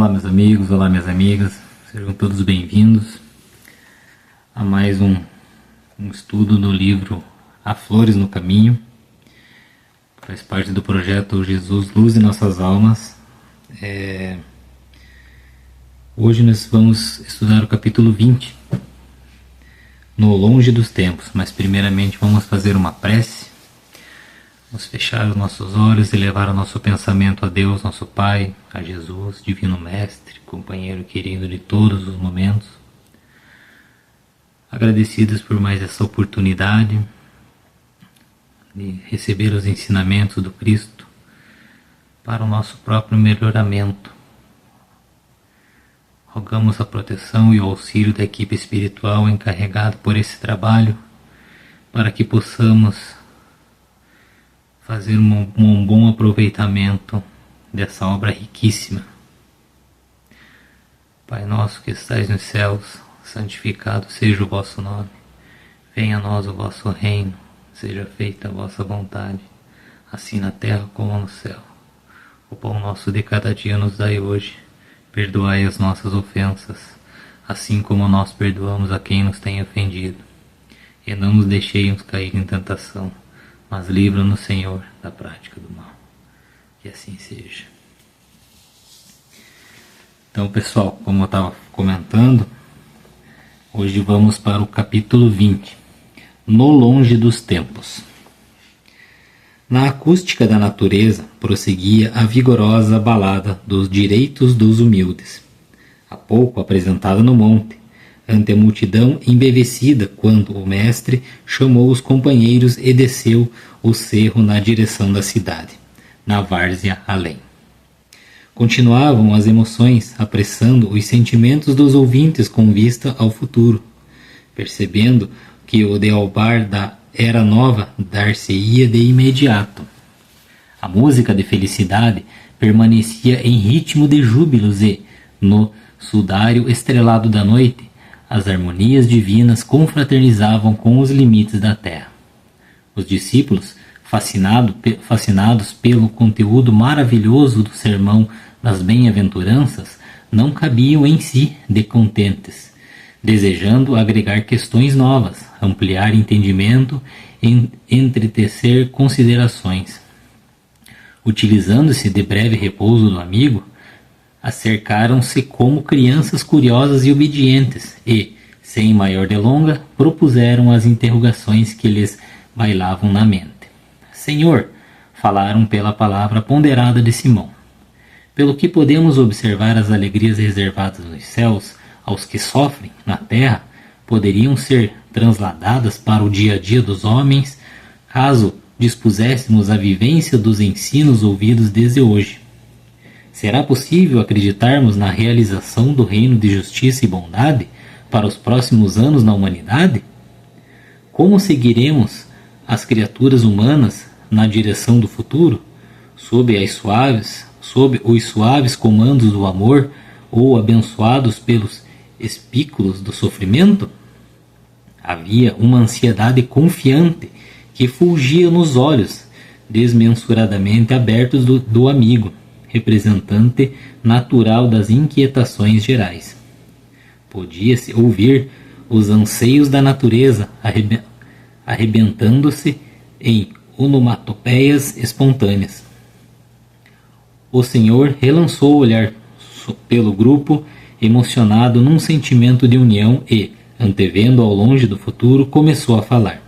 Olá meus amigos, olá minhas amigas, sejam todos bem-vindos a mais um estudo do livro Há Flores no Caminho. Faz parte do projeto Jesus Luz em Nossas Almas. Hoje nós vamos estudar o capítulo 20, No Longe dos Tempos, mas primeiramente vamos fazer uma prece. Vamos fechar os nossos olhos e levar o nosso pensamento a Deus, nosso Pai, a Jesus, Divino Mestre, companheiro querido de todos os momentos. Agradecidos por mais essa oportunidade de receber os ensinamentos do Cristo para o nosso próprio melhoramento. Rogamos a proteção e o auxílio da equipe espiritual encarregada por esse trabalho, para que possamos fazer um bom aproveitamento dessa obra riquíssima. Pai nosso que estais nos céus, santificado seja o vosso nome. Venha a nós o vosso reino, seja feita a vossa vontade, assim na terra como no céu. O pão nosso de cada dia nos dai hoje. Perdoai as nossas ofensas, assim como nós perdoamos a quem nos tem ofendido. E não nos deixeis cair em tentação, mas livra-nos, Senhor, da prática do mal. Que assim seja. Então, pessoal, como eu estava comentando, hoje vamos para o capítulo 20, No Longe dos Tempos. Na acústica da natureza prosseguia a vigorosa balada dos direitos dos humildes, há pouco apresentada no monte, ante a multidão embevecida, quando o mestre chamou os companheiros e desceu o cerro na direção da cidade, na várzea além. Continuavam as emoções, apressando os sentimentos dos ouvintes com vista ao futuro, percebendo que o dealbar da era nova dar-se-ia de imediato. A música de felicidade permanecia em ritmo de júbilos e, no sudário estrelado da noite, as harmonias divinas confraternizavam com os limites da terra. Os discípulos, fascinados pelo conteúdo maravilhoso do sermão das bem-aventuranças, não cabiam em si de contentes, desejando agregar questões novas, ampliar entendimento e entretecer considerações. Utilizando-se de breve repouso do amigo, acercaram-se como crianças curiosas e obedientes e, sem maior delonga, propuseram as interrogações que lhes bailavam na mente. Senhor, falaram pela palavra ponderada de Simão. Pelo que podemos observar, as alegrias reservadas nos céus aos que sofrem na terra poderiam ser transladadas para o dia a dia dos homens, caso dispuséssemos a vivência dos ensinos ouvidos desde hoje. Será possível acreditarmos na realização do reino de justiça e bondade para os próximos anos na humanidade? Como seguiremos as criaturas humanas na direção do futuro, sob os suaves comandos do amor ou abençoados pelos espículos do sofrimento? Havia uma ansiedade confiante que fulgia nos olhos desmensuradamente abertos do amigo, representante natural das inquietações gerais. Podia-se ouvir os anseios da natureza arrebentando-se em onomatopeias espontâneas. O Senhor relançou o olhar pelo grupo, emocionado num sentimento de união e, antevendo ao longe do futuro, começou a falar.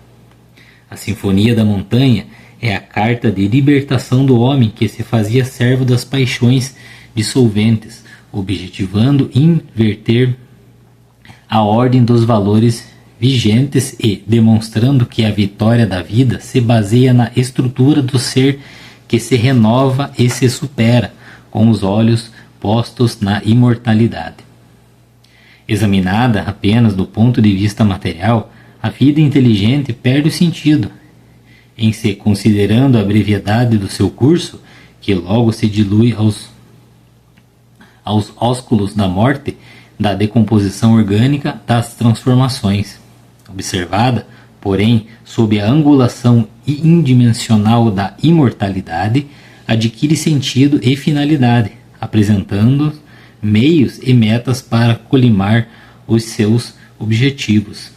A Sinfonia da Montanha é a carta de libertação do homem que se fazia servo das paixões dissolventes, objetivando inverter a ordem dos valores vigentes e demonstrando que a vitória da vida se baseia na estrutura do ser que se renova e se supera, com os olhos postos na imortalidade. Examinada apenas do ponto de vista material, a vida inteligente perde o sentido. Em se considerando a brevidade do seu curso, que logo se dilui aos ósculos da morte, da decomposição orgânica, das transformações. Observada, porém, sob a angulação indimensional da imortalidade, adquire sentido e finalidade, apresentando meios e metas para colimar os seus objetivos.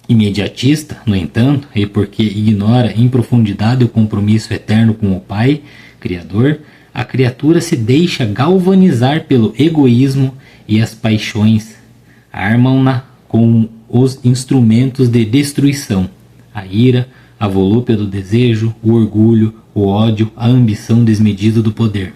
Imediatista, no entanto, e porque ignora em profundidade o compromisso eterno com o Pai, Criador, a criatura se deixa galvanizar pelo egoísmo e as paixões, armam-na com os instrumentos de destruição, a ira, a volúpia do desejo, o orgulho, o ódio, a ambição desmedida do poder.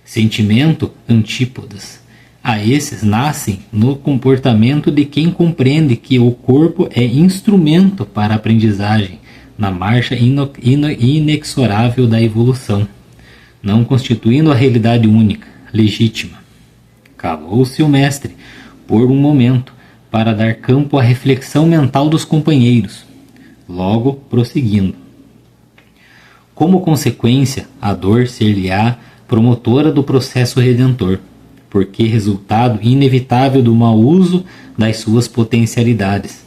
Sentimento antípodas. A esses nascem no comportamento de quem compreende que o corpo é instrumento para a aprendizagem na marcha inexorável da evolução, não constituindo a realidade única, legítima. Calou-se o mestre, por um momento, para dar campo à reflexão mental dos companheiros, logo prosseguindo. Como consequência, a dor ser-lhe-á promotora do processo redentor, porque resultado inevitável do mau uso das suas potencialidades.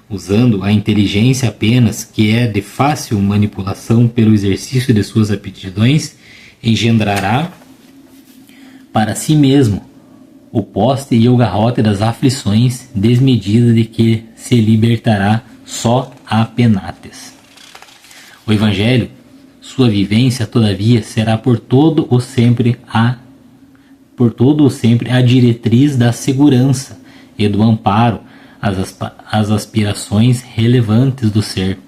Usando a inteligência apenas, que é de fácil manipulação pelo exercício de suas aptidões, engendrará para si mesmo o poste e o garrote das aflições desmedida de que se libertará só a penates. O Evangelho, sua vivência, todavia, será por todo o sempre a diretriz da segurança e do amparo às aspirações relevantes do ser,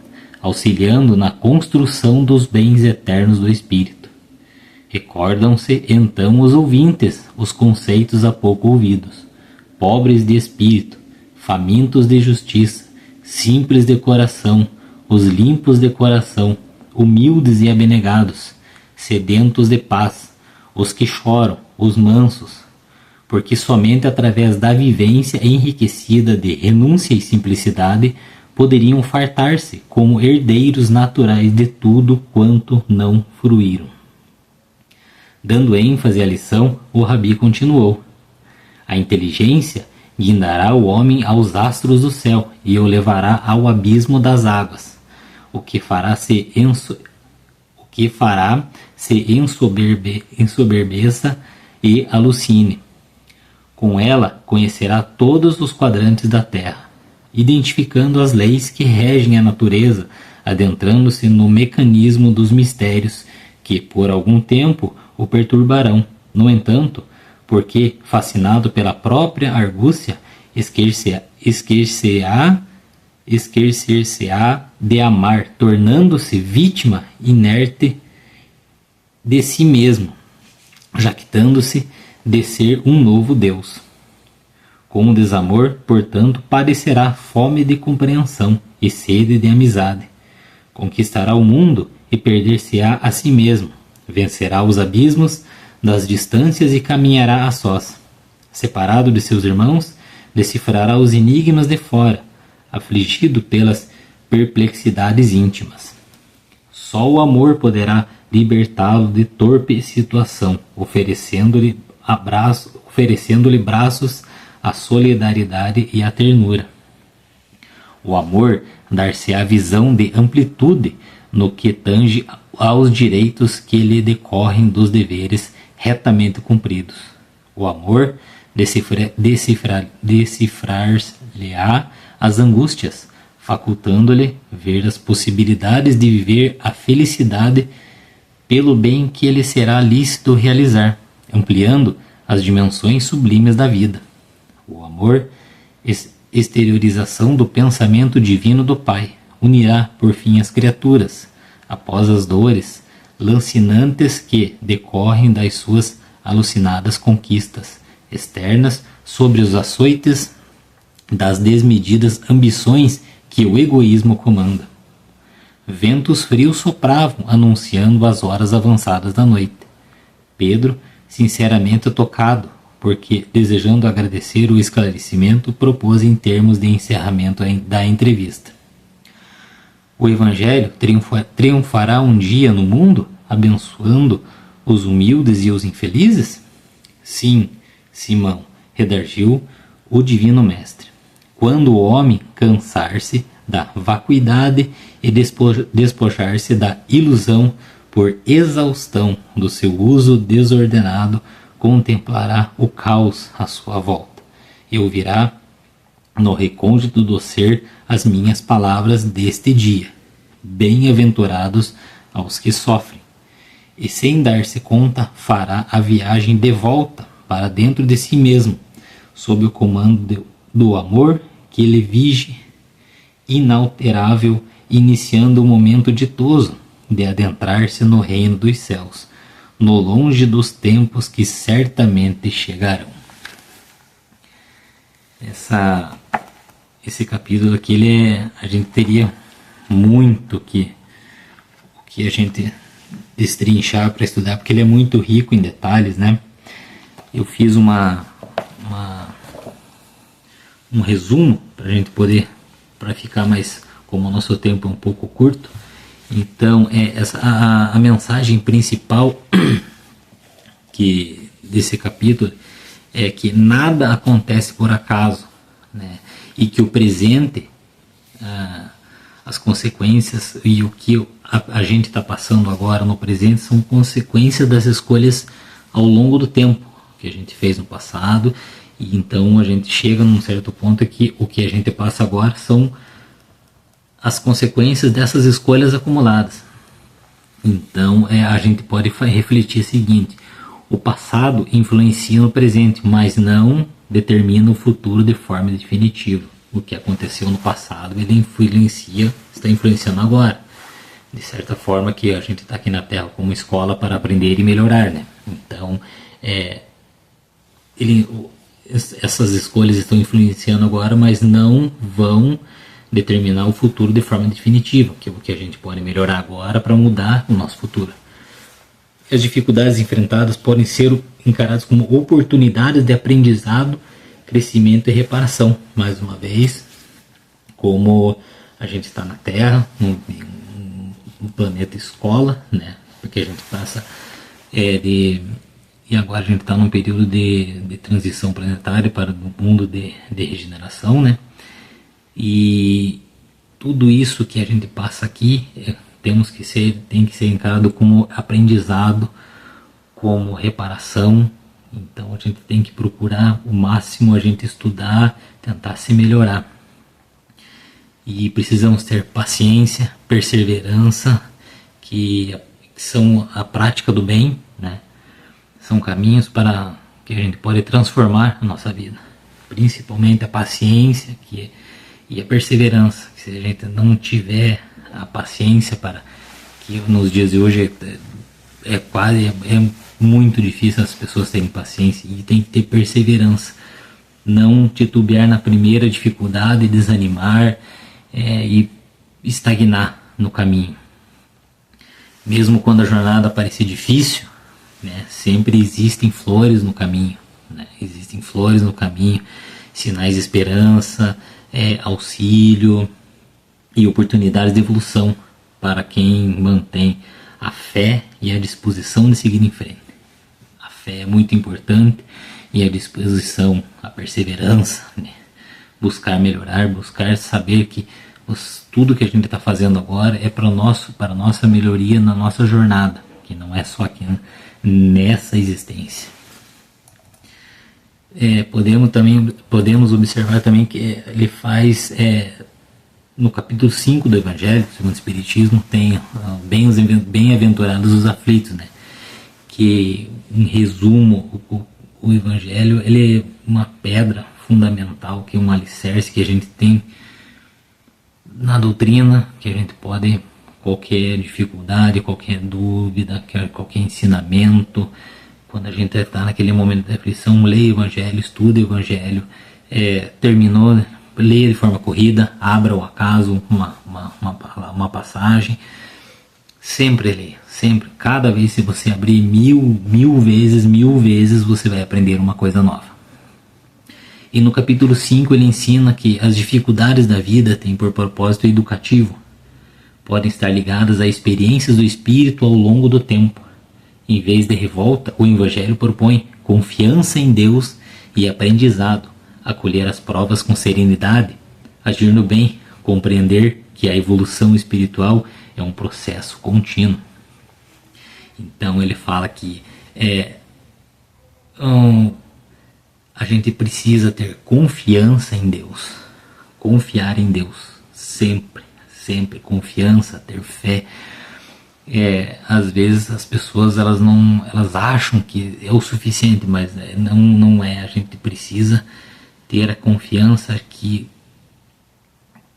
auxiliando na construção dos bens eternos do espírito. Recordam-se então os ouvintes os conceitos há pouco ouvidos: pobres de espírito, famintos de justiça, simples de coração, os limpos de coração, humildes e abnegados, sedentos de paz, os que choram, os mansos, porque somente através da vivência enriquecida de renúncia e simplicidade poderiam fartar-se como herdeiros naturais de tudo quanto não fruíram. Dando ênfase à lição, o Rabi continuou: a inteligência guindará o homem aos astros do céu e o levará ao abismo das águas, o que fará se ensoberbeça e alucine. Com ela conhecerá todos os quadrantes da terra, identificando as leis que regem a natureza, adentrando-se no mecanismo dos mistérios que por algum tempo o perturbarão. No entanto, porque, fascinado pela própria argúcia, esquecer-se-á de amar, tornando-se vítima inerte de si mesmo, jactando-se de ser um novo Deus. Com o desamor, portanto, padecerá fome de compreensão e sede de amizade. Conquistará o mundo e perder-se-á a si mesmo. Vencerá os abismos das distâncias e caminhará a sós. Separado de seus irmãos, decifrará os enigmas de fora, afligido pelas perplexidades íntimas. Só o amor poderá libertá-lo de torpe situação, oferecendo-lhe braços à solidariedade e à ternura. O amor dar-se-á visão de amplitude no que tange aos direitos que lhe decorrem dos deveres retamente cumpridos. O amor decifrar-lhe-á as angústias, facultando-lhe ver as possibilidades de viver a felicidade pelo bem que lhe será lícito realizar, ampliando as dimensões sublimes da vida. O amor, exteriorização do pensamento divino do Pai, unirá por fim as criaturas, após as dores lancinantes que decorrem das suas alucinadas conquistas externas sobre os açoites das desmedidas ambições que o egoísmo comanda. Ventos frios sopravam, anunciando as horas avançadas da noite. Pedro, sinceramente tocado, porque, desejando agradecer o esclarecimento, propôs em termos de encerramento da entrevista: o Evangelho triunfará um dia no mundo, abençoando os humildes e os infelizes? Sim, Simão, redarguiu o Divino Mestre. Quando o homem cansar-se da vacuidade e despojar-se da ilusão por exaustão do seu uso desordenado contemplará o caos à sua volta e ouvirá no recôndito do ser as minhas palavras deste dia. Bem-aventurados aos que sofrem, e sem dar-se conta fará a viagem de volta para dentro de si mesmo, sob o comando do amor que ele vige inalterável, iniciando o momento ditoso de adentrar-se no reino dos céus, no longe dos tempos que certamente chegarão. Esse capítulo aqui, a gente teria muito que a gente destrinchar para estudar, porque ele é muito rico em detalhes, né? Eu fiz um resumo para a gente poder, para ficar mais, como o nosso tempo é um pouco curto. Então, a mensagem principal desse capítulo é que nada acontece por acaso, né? E que o presente, as consequências e o que a gente está passando agora no presente são consequências das escolhas ao longo do tempo que a gente fez no passado. E então a gente chega num certo ponto que o que a gente passa agora são as consequências dessas escolhas acumuladas. Então a gente pode refletir o seguinte: o passado influencia no presente, mas não determina o futuro de forma definitiva. O que aconteceu no passado, ele está influenciando agora. De certa forma que a gente está aqui na Terra como escola para aprender e melhorar, né? Então, essas escolhas estão influenciando agora, mas não vão determinar o futuro de forma definitiva, que é o que a gente pode melhorar agora para mudar o nosso futuro. As dificuldades enfrentadas podem ser encaradas como oportunidades de aprendizado, crescimento e reparação. Mais uma vez, como a gente está na Terra, no planeta escola, né? Porque a gente passa e agora a gente está num período de transição planetária para o mundo de regeneração, né? E tudo isso que a gente passa aqui tem que ser encarado como aprendizado, como reparação. Então a gente tem que procurar o máximo, a gente estudar, tentar se melhorar. E precisamos ter paciência, perseverança, que são a prática do bem, né? São caminhos para que a gente pode transformar a nossa vida. Principalmente a paciência e a perseverança. Que se a gente não tiver a paciência, para que nos dias de hoje é muito difícil as pessoas terem paciência, e tem que ter perseverança. Não titubear na primeira dificuldade, desanimar e estagnar no caminho. Mesmo quando a jornada parecer difícil, né, sempre existem flores no caminho, né? Existem flores no caminho, sinais de esperança, auxílio e oportunidades de evolução para quem mantém a fé e a disposição de seguir em frente. A fé é muito importante, e a disposição, a perseverança, né? Buscar melhorar, buscar saber que tudo que a gente está fazendo agora é para a nossa melhoria na nossa jornada, que não é só aqui nessa existência. Podemos observar também que ele faz, no capítulo 5 do Evangelho, segundo o Espiritismo, tem bem-aventurados os aflitos, né? Que, em resumo, o Evangelho ele é uma pedra fundamental, que é um alicerce que a gente tem na doutrina, que a gente pode, qualquer dificuldade, qualquer dúvida, qualquer ensinamento, quando a gente está naquele momento de aflição, leia o Evangelho, estude o Evangelho, terminou, leia de forma corrida, abra ao acaso uma passagem, sempre leia, sempre, cada vez que você abrir mil vezes, você vai aprender uma coisa nova. E no capítulo 5 ele ensina que as dificuldades da vida têm por propósito educativo, podem estar ligadas a experiências do espírito ao longo do tempo. Em vez de revolta, o Evangelho propõe confiança em Deus e aprendizado, acolher as provas com serenidade, agir no bem, compreender que a evolução espiritual é um processo contínuo. Então ele fala que A gente precisa ter confiança em Deus, confiar em Deus, sempre, sempre, confiança, ter fé. Às vezes as pessoas elas acham que é o suficiente, mas não é. A gente precisa ter a confiança que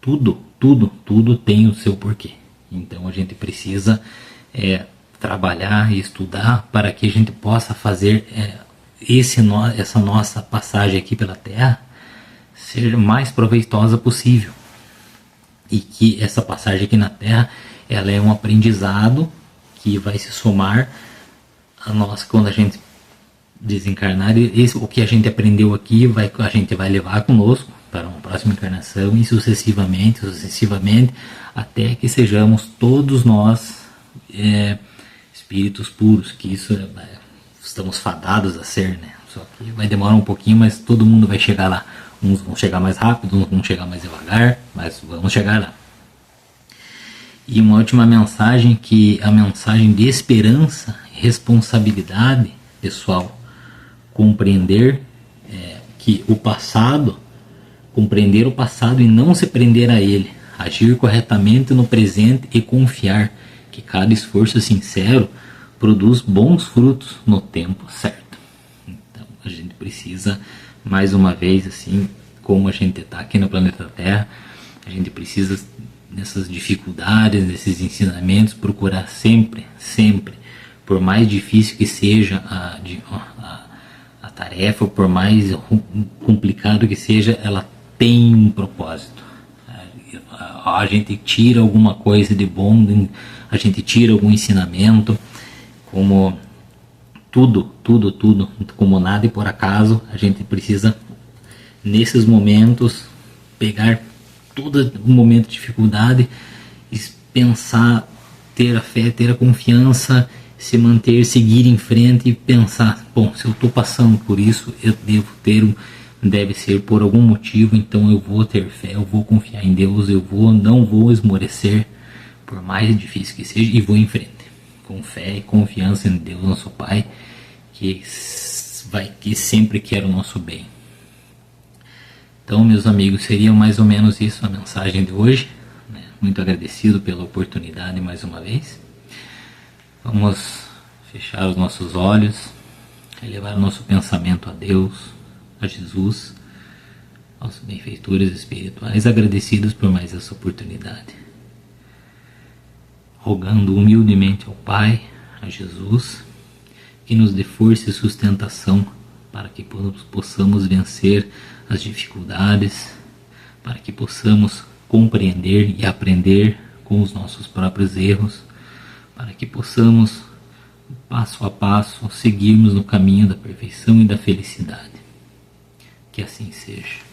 tudo tem o seu porquê. Então a gente precisa trabalhar e estudar para que a gente possa fazer essa nossa passagem aqui pela Terra ser mais proveitosa possível. E que essa passagem aqui na Terra ela é um aprendizado que vai se somar a nós quando a gente desencarnar. O que a gente aprendeu aqui a gente vai levar conosco para uma próxima encarnação e sucessivamente, até que sejamos todos nós espíritos puros, que isso estamos fadados a ser, né? Só que vai demorar um pouquinho, mas todo mundo vai chegar lá. Uns vão chegar mais rápido, uns vão chegar mais devagar, mas vamos chegar lá. E uma última mensagem, que a mensagem de esperança, responsabilidade, pessoal, compreender que o passado, compreender o passado e não se prender a ele, agir corretamente no presente e confiar que cada esforço sincero produz bons frutos no tempo certo. Então a gente precisa, mais uma vez, assim como a gente está aqui no planeta Terra, a gente precisa, nessas dificuldades, nesses ensinamentos, procurar sempre, por mais difícil que seja a tarefa, por mais complicado que seja, ela tem um propósito. A gente tira alguma coisa de bom, a gente tira algum ensinamento, como tudo, como nada e por acaso, a gente precisa, nesses momentos, pegar todo o momento de dificuldade, pensar, ter a fé, ter a confiança, se manter, seguir em frente e pensar, bom, se eu estou passando por isso, eu deve ser por algum motivo, então eu vou ter fé, eu vou confiar em Deus, não vou esmorecer, por mais difícil que seja, e vou em frente, com fé e confiança em Deus, nosso Pai, que sempre quer o nosso bem. Então, meus amigos, seria mais ou menos isso a mensagem de hoje, né? Muito agradecido pela oportunidade mais uma vez. Vamos fechar os nossos olhos, elevar o nosso pensamento a Deus, a Jesus, aos benfeitores espirituais, agradecidos por mais essa oportunidade. Rogando humildemente ao Pai, a Jesus, que nos dê força e sustentação para que possamos vencer as dificuldades, para que possamos compreender e aprender com os nossos próprios erros, para que possamos, passo a passo, seguirmos no caminho da perfeição e da felicidade. Que assim seja.